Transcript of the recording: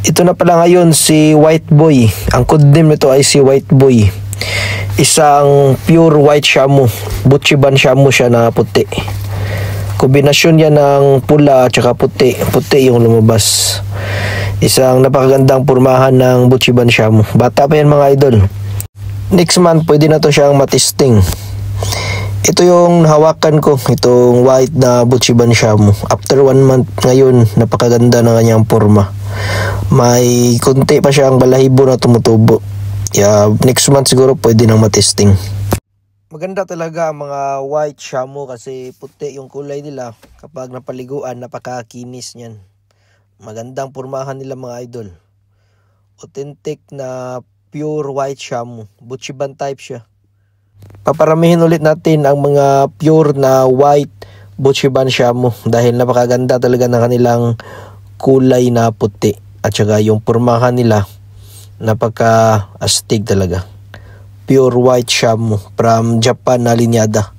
Ito na pala ngayon si White Boy. Ang code name nito ay si White Boy. Isang pure white Shamu. Buchiban Shamu siya na puti. Kombinasyon yan ng pula at saka puti. Puti yung lumabas. Isang napakagandang pormahan ng Buchiban Shamu. Bata pa yan mga idol. Next month pwede na to siyang matesting. Ito yung hawakan ko, itong white na Buchiban Shamu. After 1 month ngayon, napakaganda ng kanyang porma. May konti pa siyang balahibo na tumutubo. Next month siguro pwede nang matesting. Maganda talaga ang mga white Shamu kasi puti yung kulay nila. Kapag napaliguan, napakakinis niyan. Magandang pormahan nila mga idol. Authentic na pure white Shamu. Buchiban type siya. Paparamihin ulit natin ang mga pure na white Buchiban Shamu dahil napakaganda talaga ng kanilang kulay na puti at saka yung pormahan nila napaka-astig talaga. Pure white Shamu from Japan na linyada.